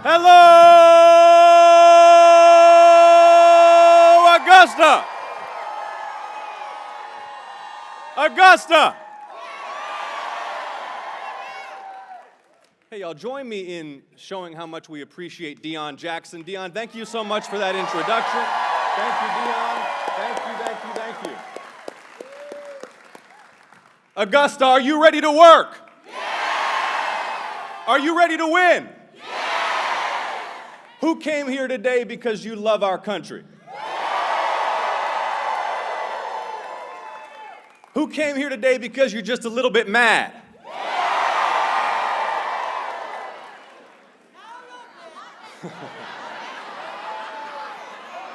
Hello, Augusta! Augusta! Hey, y'all, join me in showing how much we appreciate Dion Jackson. Dion, thank you so much for that introduction. Thank you, Dion. Thank you, thank you, thank you. Augusta, are you ready to work? Yeah! Are you ready to win? Yeah! Who came here today because you love our country? Who came here today because you're just a little bit mad?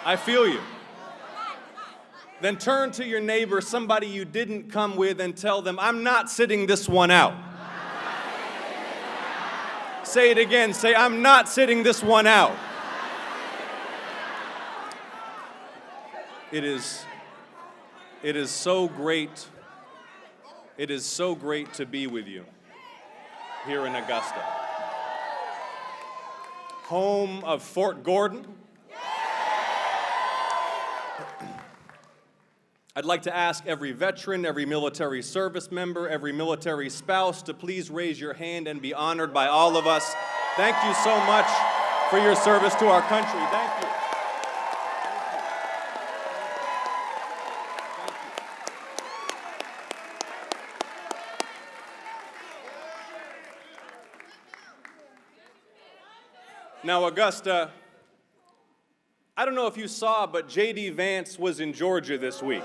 I feel you. Then turn to your neighbor, somebody you didn't come with, and tell them, I'm not sitting this one out. Say it again. Say, I'm not sitting this one out. It is so great. It is so great to be with you here in Augusta. Home of Fort Gordon. I'd like to ask every veteran, every military service member, every military spouse to please raise your hand and be honored by all of us. Thank you so much for your service to our country. Thank you. Now, Augusta, I don't know if you saw, but J.D. Vance was in Georgia this week.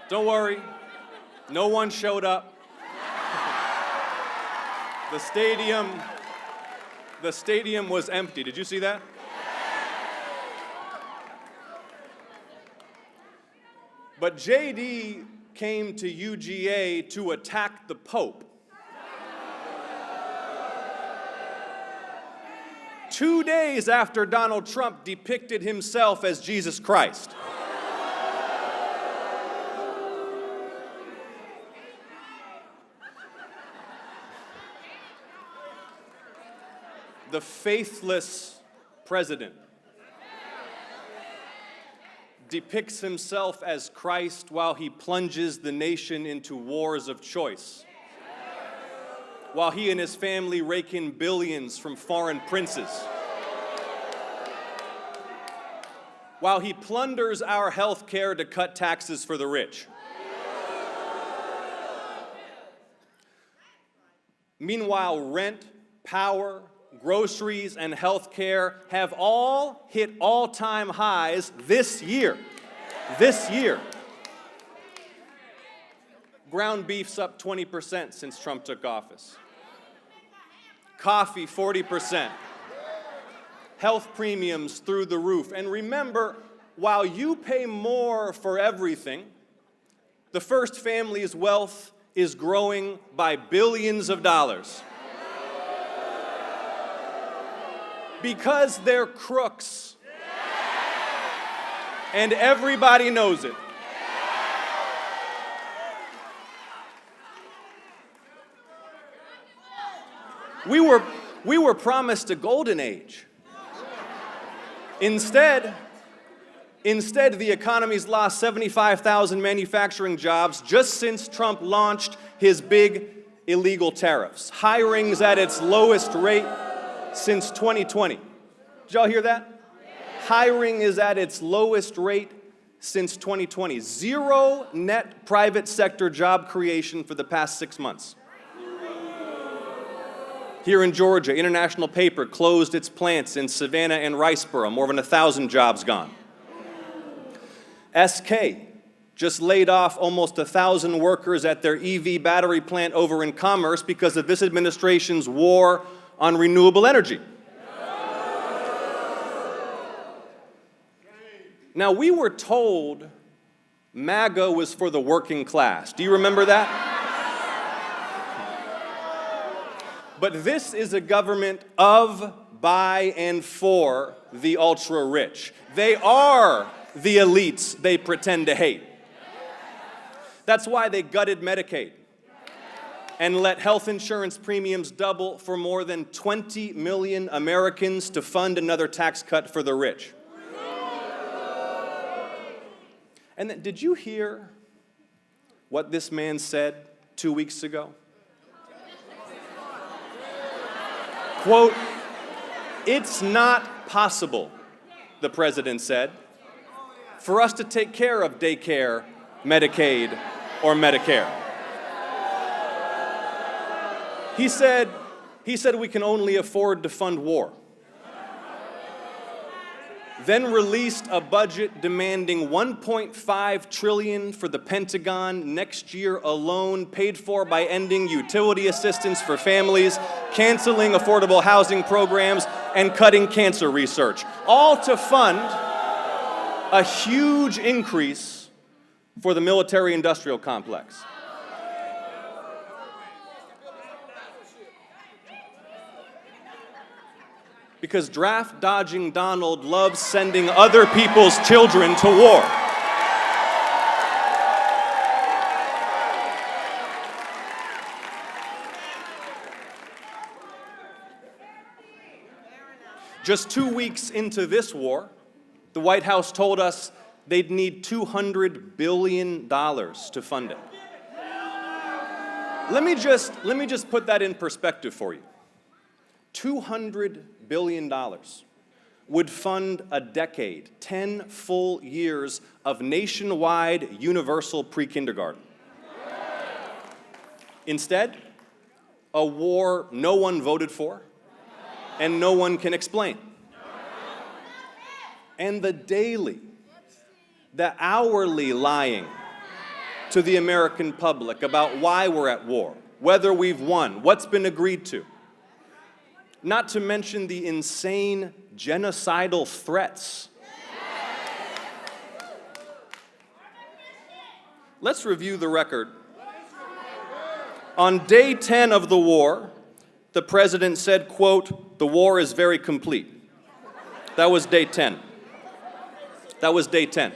Don't worry, no one showed up. The stadium was empty. Did you see that? But J.D. came to UGA to attack the Pope. 2 days after Donald Trump depicted himself as Jesus Christ. The faithless president depicts himself as Christ while he plunges the nation into wars of choice, while he and his family rake in billions from foreign princes, while he plunders our health care to cut taxes for the rich. Meanwhile, rent, power, groceries, and health care have all hit all-time highs this year. This year. Ground beef's up 20% since Trump took office. Coffee, 40%. Health premiums through the roof. And remember, while you pay more for everything, the first family's wealth is growing by billions of dollars. Because they're crooks. And everybody knows it. We were promised a golden age. Instead, the economy's lost 75,000 manufacturing jobs just since Trump launched his big illegal tariffs. Hiring's at its lowest rate since 2020. Did y'all hear that? Hiring is at its lowest rate since 2020. Zero net private sector job creation for the past 6 months. Here in Georgia, International Paper closed its plants in Savannah and Riceboro, more than 1,000 jobs gone. SK just laid off almost 1,000 workers at their EV battery plant over in Commerce because of this administration's war on renewable energy. Now, we were told MAGA was for the working class. Do you remember that? But this is a government of, by, and for the ultra-rich. They are the elites they pretend to hate. That's why they gutted Medicaid. and let health insurance premiums double for more than 20 million Americans to fund another tax cut for the rich. And then, did you hear what this man said 2 weeks ago? Quote, "It's not possible," the president said, "for us to take care of daycare, Medicaid, or Medicare." He said we can only afford to fund war. Then released a budget demanding $1.5 trillion for the Pentagon next year alone, paid for by ending utility assistance for families, canceling affordable housing programs, and cutting cancer research, all to fund a huge increase for the military-industrial complex. Because draft-dodging Donald loves sending other people's children to war. Just 2 weeks into this war, the White House told us they'd need $200 billion to fund it. Let me just put that in perspective for you. $200 billion would fund a decade, 10 full years of nationwide universal pre-kindergarten. Instead, a war no one voted for and no one can explain. And the daily, the hourly lying to the American public about why we're at war, whether we've won, what's been agreed to. Not to mention the insane genocidal threats. Let's review the record. On day 10 of the war, the president said, quote, "The war is very complete." That was day 10. That was day 10.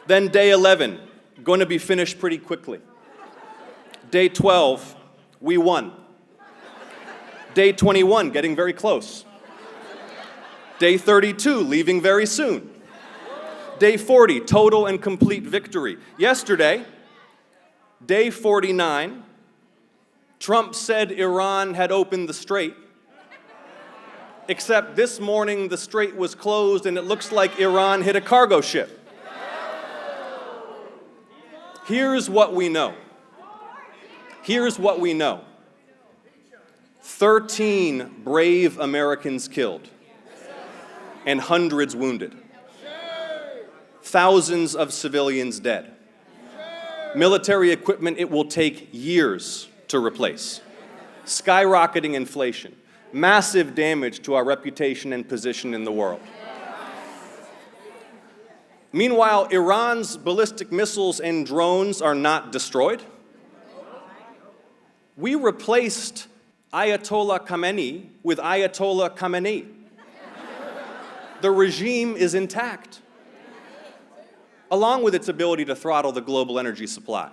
Then day 11, going to be finished pretty quickly. Day 12, we won. Day 21, getting very close. Day 32, leaving very soon. Day 40, total and complete victory. Yesterday, day 49, Trump said Iran had opened the strait, except this morning the strait was closed and it looks like Iran hit a cargo ship. Here's what we know. Here's what we know. 13 brave Americans killed and hundreds wounded. Thousands of civilians dead. Military equipment it will take years to replace. Skyrocketing inflation. Massive damage to our reputation and position in the world. Meanwhile, Iran's ballistic missiles and drones are not destroyed. We replaced Ayatollah Khamenei with Ayatollah Khamenei. The regime is intact, along with its ability to throttle the global energy supply,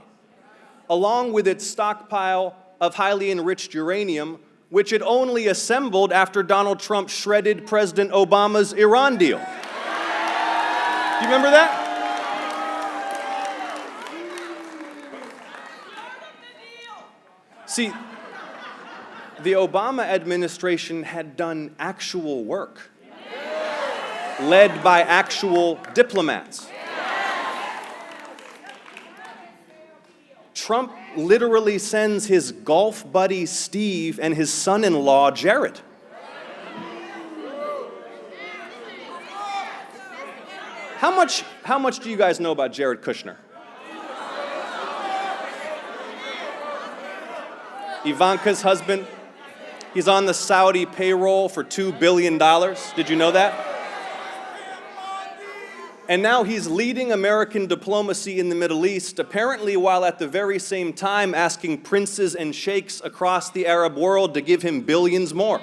along with its stockpile of highly enriched uranium, which it only assembled after Donald Trump shredded President Obama's Iran deal. Do you remember that? See, the Obama administration had done actual work, led by actual diplomats. Trump literally sends his golf buddy Steve and his son-in-law Jared. How much do you guys know about Jared Kushner? Ivanka's husband. He's on the Saudi payroll for $2 billion. Did you know that? And now he's leading American diplomacy in the Middle East, apparently while at the very same time asking princes and sheikhs across the Arab world to give him billions more.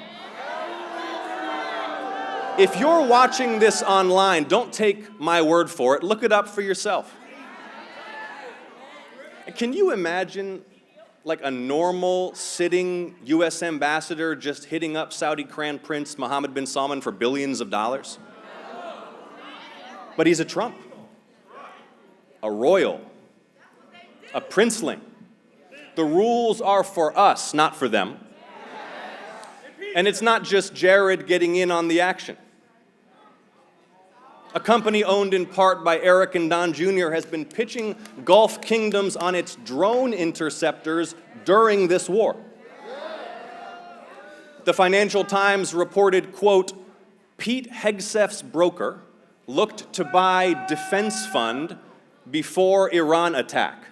If you're watching this online, don't take my word for it. Look it up for yourself. Can you imagine like a normal sitting U.S. ambassador just hitting up Saudi Crown Prince Mohammed bin Salman for billions of dollars? But he's a Trump, a royal, a princeling. The rules are for us, not for them. And it's not just Jared getting in on the action. A company owned in part by Eric and Don Jr. has been pitching Gulf kingdoms on its drone interceptors during this war. The Financial Times reported, quote, Pete Hegseth's broker looked to buy defense fund before Iran attack.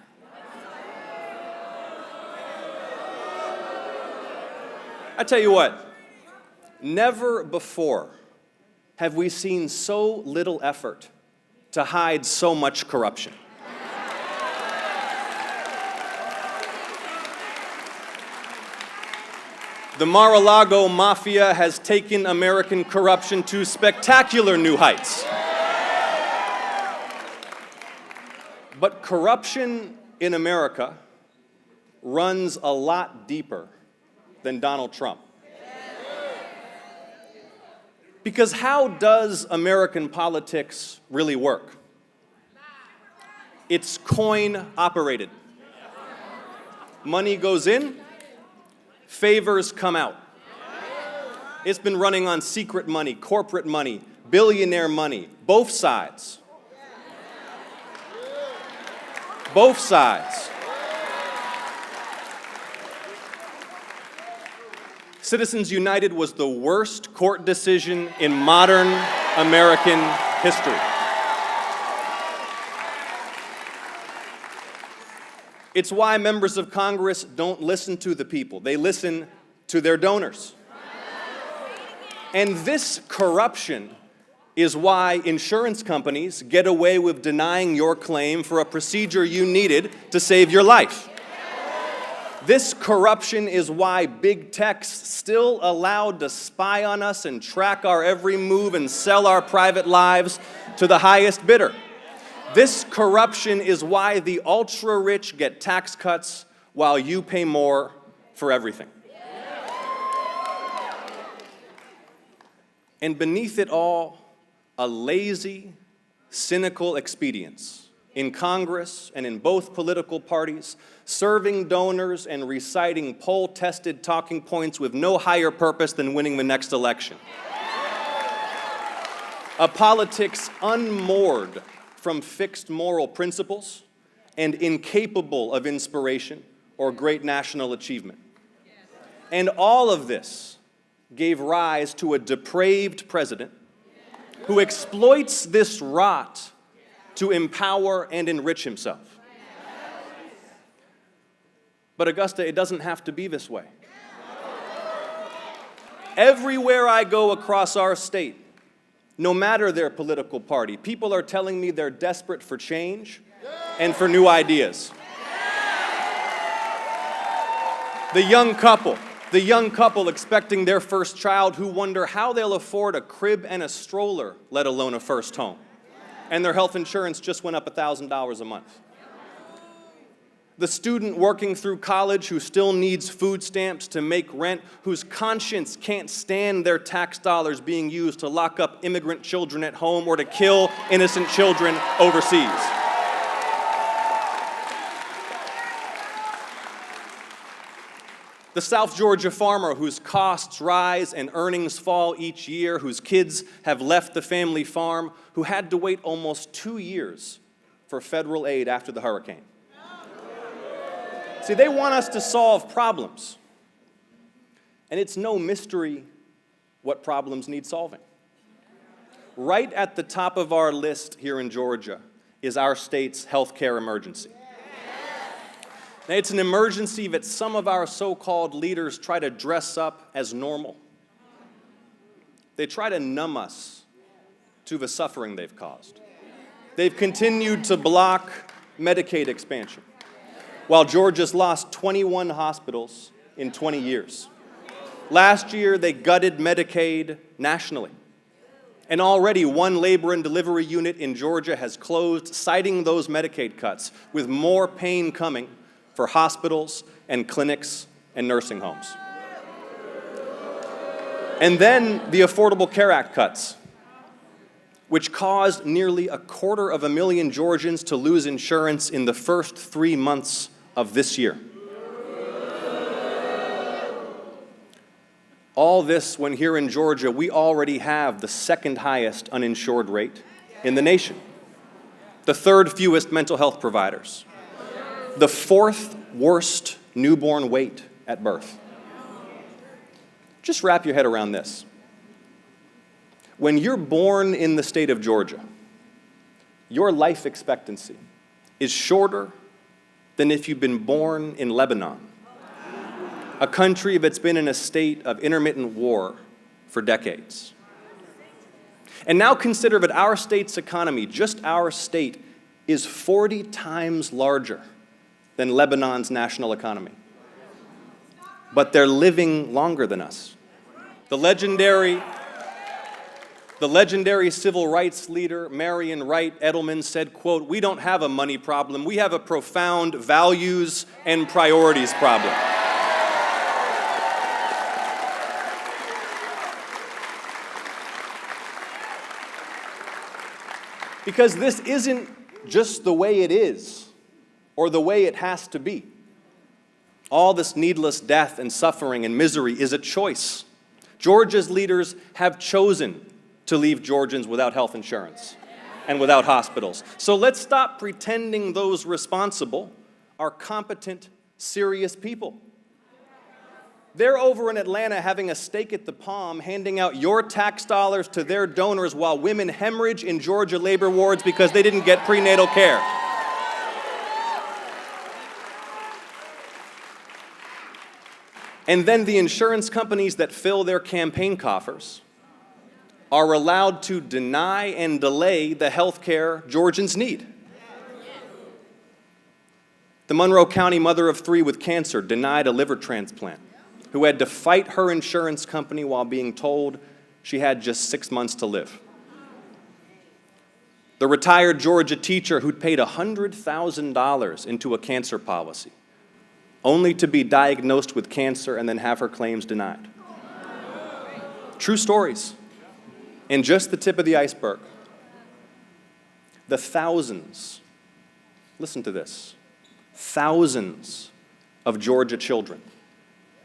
I tell you what, never before have we seen so little effort to hide so much corruption. The Mar-a-Lago mafia has taken American corruption to spectacular new heights. But corruption in America runs a lot deeper than Donald Trump. Because how does American politics really work? It's coin operated. Money goes in, favors come out. It's been running on secret money, corporate money, billionaire money, both sides. Both sides. Citizens United was the worst court decision in modern American history. It's why members of Congress don't listen to the people. They listen to their donors. And this corruption is why insurance companies get away with denying your claim for a procedure you needed to save your life. This corruption is why big tech's still allowed to spy on us and track our every move and sell our private lives to the highest bidder. This corruption is why the ultra-rich get tax cuts while you pay more for everything. And beneath it all, a lazy, cynical expedience in Congress and in both political parties, serving donors and reciting poll-tested talking points with no higher purpose than winning the next election. A politics unmoored from fixed moral principles and incapable of inspiration or great national achievement. And all of this gave rise to a depraved president who exploits this rot to empower and enrich himself. But Augusta, it doesn't have to be this way. Everywhere I go across our state, no matter their political party, people are telling me they're desperate for change and for new ideas. The young couple expecting their first child who wonder how they'll afford a crib and a stroller, let alone a first home. And their health insurance just went up $1,000 a month. The student working through college who still needs food stamps to make rent, whose conscience can't stand their tax dollars being used to lock up immigrant children at home or to kill innocent children overseas. The South Georgia farmer whose costs rise and earnings fall each year, whose kids have left the family farm, who had to wait almost 2 years for federal aid after the hurricane. See, they want us to solve problems. And it's no mystery what problems need solving. Right at the top of our list here in Georgia is our state's healthcare emergency. Now, it's an emergency that some of our so-called leaders try to dress up as normal. They try to numb us to the suffering they've caused. They've continued to block Medicaid expansion, while Georgia's lost 21 hospitals in 20 years. Last year, they gutted Medicaid nationally. And already one labor and delivery unit in Georgia has closed, citing those Medicaid cuts, with more pain coming for hospitals and clinics and nursing homes. And then the Affordable Care Act cuts, which caused nearly 250,000 Georgians to lose insurance in the first 3 months of this year. All this when here in Georgia, we already have the second highest uninsured rate in the nation, the third fewest mental health providers, the fourth worst newborn weight at birth. Just wrap your head around this. When you're born in the state of Georgia, your life expectancy is shorter than if you've been born in Lebanon, a country that's been in a state of intermittent war for decades. And now consider that our state's economy, just our state, is 40 times larger than Lebanon's national economy. But they're living longer than us. The legendary civil rights leader, Marion Wright Edelman, said, quote, "We don't have a money problem, we have a profound values and priorities problem." Because this isn't just the way it is, or the way it has to be. All this needless death and suffering and misery is a choice. Georgia's leaders have chosen to leave Georgians without health insurance and without hospitals. So let's stop pretending those responsible are competent, serious people. They're over in Atlanta having a stake at the palm, handing out your tax dollars to their donors while women hemorrhage in Georgia labor wards because they didn't get prenatal care. And then the insurance companies that fill their campaign coffers are allowed to deny and delay the health care Georgians need. The Monroe County mother of 3 with cancer denied a liver transplant, who had to fight her insurance company while being told she had just 6 months to live. The retired Georgia teacher who'd paid $100,000 into a cancer policy, only to be diagnosed with cancer and then have her claims denied. True stories. And just the tip of the iceberg. The thousands, listen to this, thousands of Georgia children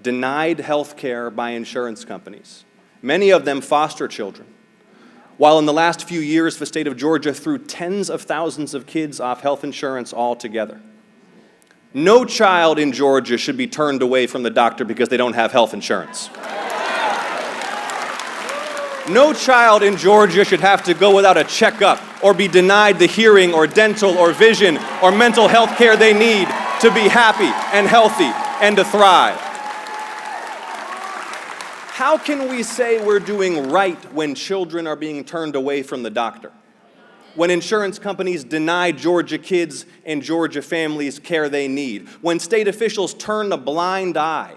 denied health care by insurance companies, many of them foster children, while in the last few years the state of Georgia threw tens of thousands of kids off health insurance altogether. No child in Georgia should be turned away from the doctor because they don't have health insurance. No child in Georgia should have to go without a checkup or be denied the hearing or dental or vision or mental health care they need to be happy and healthy and to thrive. How can we say we're doing right when children are being turned away from the doctor? When insurance companies deny Georgia kids and Georgia families care they need? When state officials turn a blind eye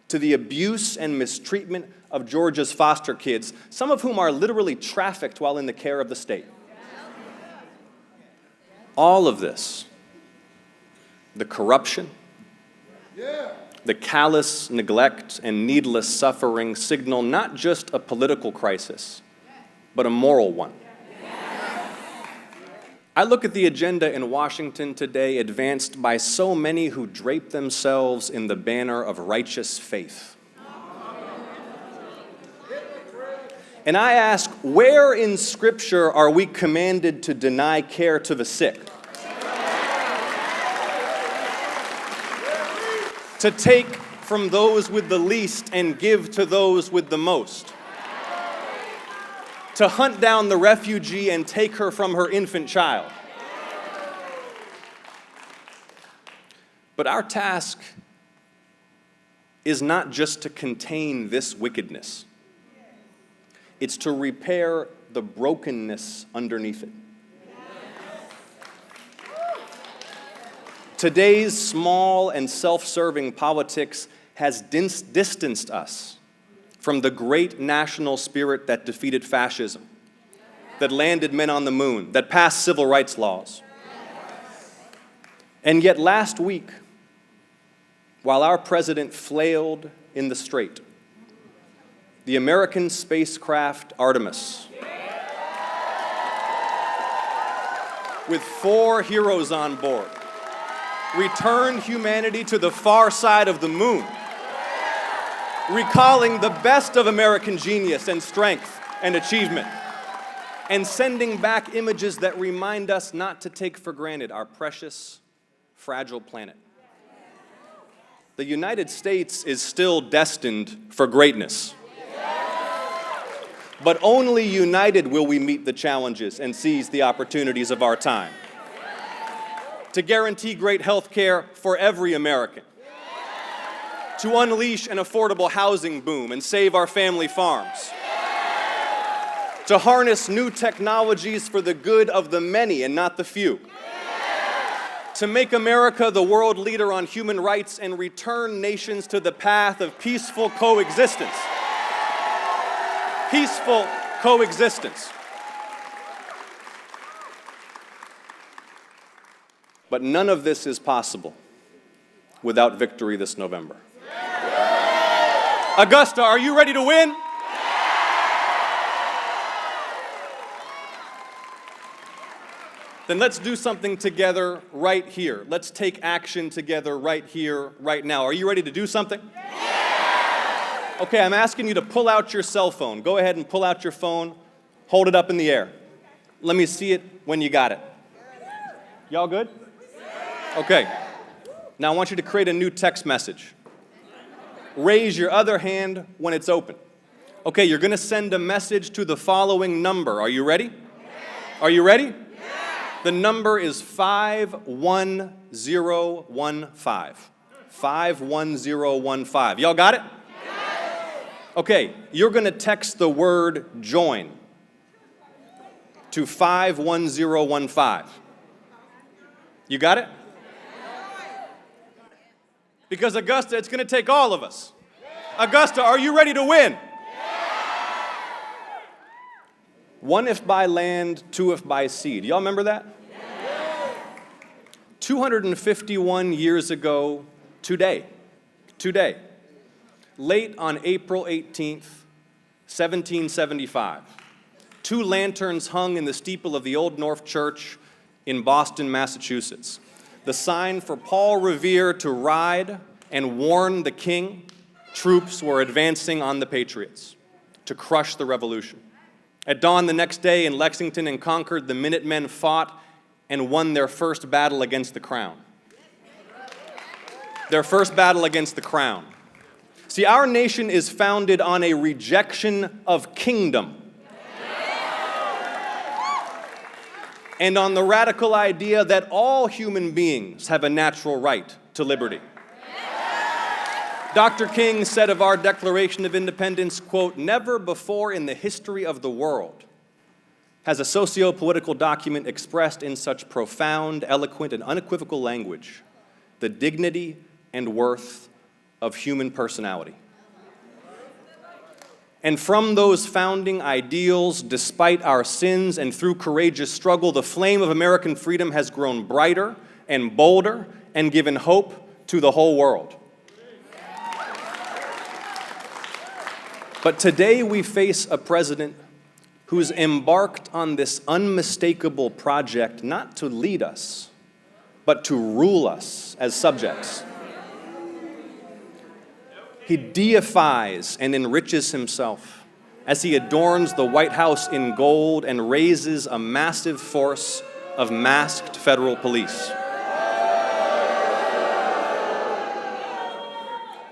to the abuse and mistreatment of Georgia's foster kids, some of whom are literally trafficked while in the care of the state? All of this, the corruption, the callous neglect and needless suffering signal not just a political crisis, but a moral one. I look at the agenda in Washington today advanced by so many who drape themselves in the banner of righteous faith. And I ask, where in Scripture are we commanded to deny care to the sick? To take from those with the least and give to those with the most? To hunt down the refugee and take her from her infant child? But our task is not just to contain this wickedness. It's to repair the brokenness underneath it. Today's small and self-serving politics has distanced us from the great national spirit that defeated fascism, that landed men on the moon, that passed civil rights laws. And yet last week, while our president flailed in the strait, the American spacecraft Artemis, with 4 heroes on board, returned humanity to the far side of the moon, recalling the best of American genius and strength and achievement, and sending back images that remind us not to take for granted our precious, fragile planet. The United States is still destined for greatness. But only united will we meet the challenges and seize the opportunities of our time. To guarantee great health care for every American. To unleash an affordable housing boom and save our family farms. To harness new technologies for the good of the many and not the few. To make America the world leader on human rights and return nations to the path of peaceful coexistence. Peaceful coexistence. But none of this is possible without victory this November. Augusta, are you ready to win? Then let's do something together right here. Let's take action together right here, right now. Are you ready to do something? Okay, I'm asking you to pull out your cell phone. Go ahead and pull out your phone. Hold it up in the air. Let me see it when you got it. Y'all good? Okay. Now I want you to create a new text message. Raise your other hand when it's open. Okay, you're going to send a message to the following number. Are you ready? Are you ready? The number is 51015. 51015. Y'all got it? Okay, you're going to text the word join to 51015. You got it? Because Augusta, it's going to take all of us. Augusta, are you ready to win? 1 if by land, 2 if by sea. Do y'all remember that? 251 years ago today, late on April 18th, 1775, 2 lanterns hung in the steeple of the Old North Church in Boston, Massachusetts. The sign for Paul Revere to ride and warn the king troops were advancing on the Patriots to crush the revolution. At dawn the next day in Lexington and Concord, the Minutemen fought and won their first battle against the Crown. Their first battle against the Crown. See, our nation is founded on a rejection of kingdom and on the radical idea that all human beings have a natural right to liberty. Dr. King said of our Declaration of Independence, quote, "Never before in the history of the world has a socio-political document expressed in such profound, eloquent, and unequivocal language the dignity and worth of human personality." And from those founding ideals, despite our sins and through courageous struggle, the flame of American freedom has grown brighter and bolder and given hope to the whole world. But today we face a president who's embarked on this unmistakable project not to lead us, but to rule us as subjects. He deifies and enriches himself as he adorns the White House in gold and raises a massive force of masked federal police.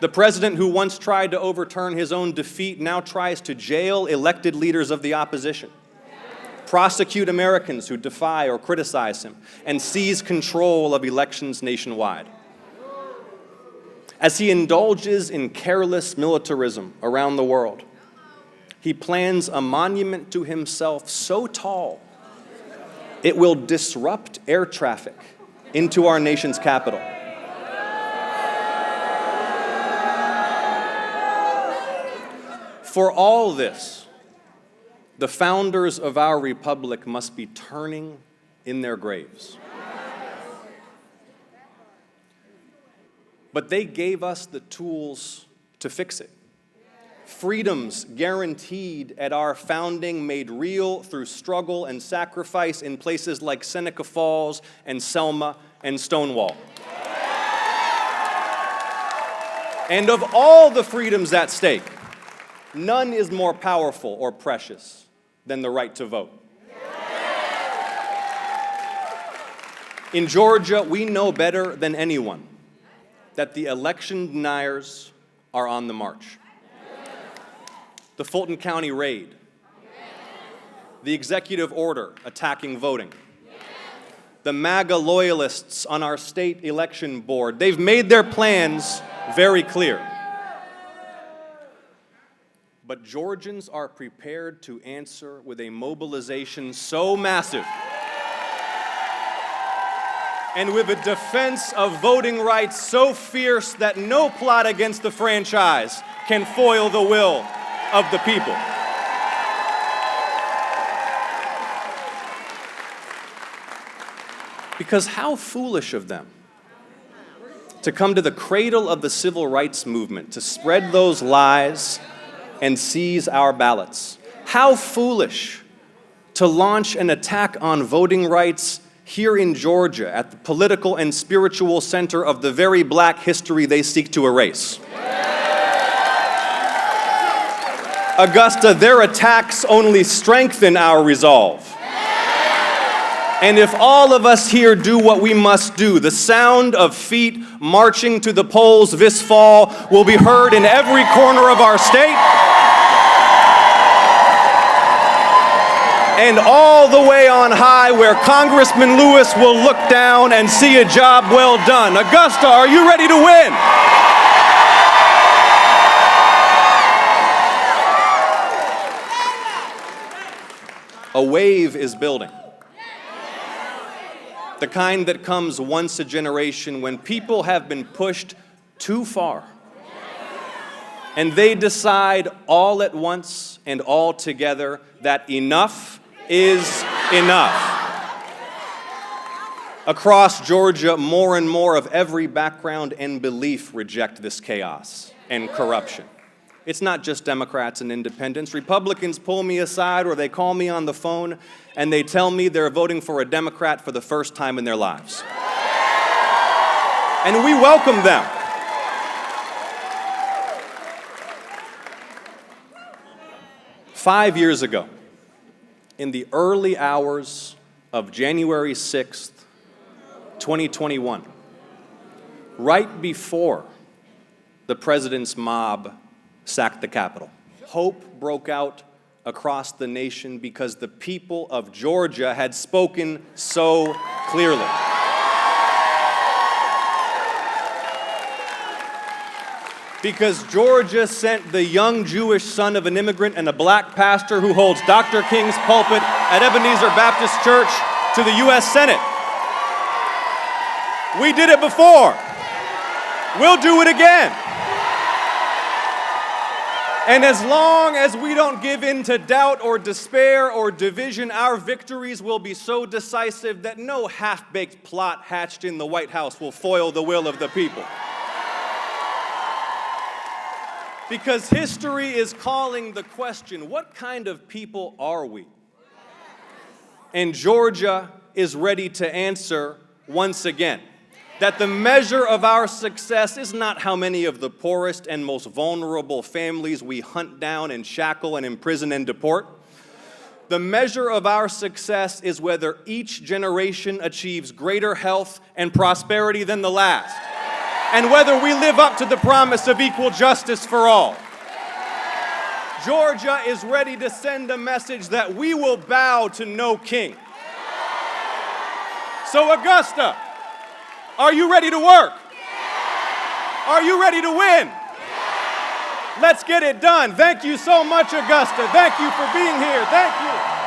The president who once tried to overturn his own defeat now tries to jail elected leaders of the opposition, prosecute Americans who defy or criticize him, and seize control of elections nationwide. As he indulges in careless militarism around the world, he plans a monument to himself so tall it will disrupt air traffic into our nation's capital. For all this, the founders of our republic must be turning in their graves. but they gave us the tools to fix it. Freedoms guaranteed at our founding, made real through struggle and sacrifice in places like Seneca Falls and Selma and Stonewall. And of all the freedoms at stake, none is more powerful or precious than the right to vote. In Georgia, we know better than anyone that the election deniers are on the march. The Fulton County raid, the executive order attacking voting, the MAGA loyalists on our state election board, they've made their plans very clear. But Georgians are prepared to answer with a mobilization so massive and with a defense of voting rights so fierce that no plot against the franchise can foil the will of the people. Because how foolish of them to come to the cradle of the civil rights movement, to spread those lies and seize our ballots. How foolish to launch an attack on voting rights here in Georgia at the political and spiritual center of the very black history they seek to erase. Augusta, their attacks only strengthen our resolve. And if all of us here do what we must do, the sound of feet marching to the polls this fall will be heard in every corner of our state and all the way on high where Congressman Lewis will look down and see a job well done. Augusta, are you ready to win? A wave is building. The kind that comes once a generation when people have been pushed too far and they decide all at once and all together that enough is enough. Across Georgia, more and more of every background and belief reject this chaos and corruption. It's not just Democrats and independents. Republicans pull me aside or they call me on the phone and they tell me they're voting for a Democrat for the first time in their lives. And we welcome them. Five years ago, in the early hours of January 6th, 2021, right before the president's mob sacked the Capitol, hope broke out across the nation because the people of Georgia had spoken so clearly. Because Georgia sent the young Jewish son of an immigrant and a black pastor who holds Dr. King's pulpit at Ebenezer Baptist Church to the U.S. Senate. We did it before. We'll do it again. And as long as we don't give in to doubt or despair or division, our victories will be so decisive that no half-baked plot hatched in the White House will foil the will of the people. Because history is calling the question, what kind of people are we? And Georgia is ready to answer once again that the measure of our success is not how many of the poorest and most vulnerable families we hunt down and shackle and imprison and deport. The measure of our success is whether each generation achieves greater health and prosperity than the last, and whether we live up to the promise of equal justice for all. Georgia is ready to send a message that we will bow to no king. So Augusta, are you ready to work? Are you ready to win? Let's get it done. Thank you so much, Augusta. Thank you for being here. Thank you.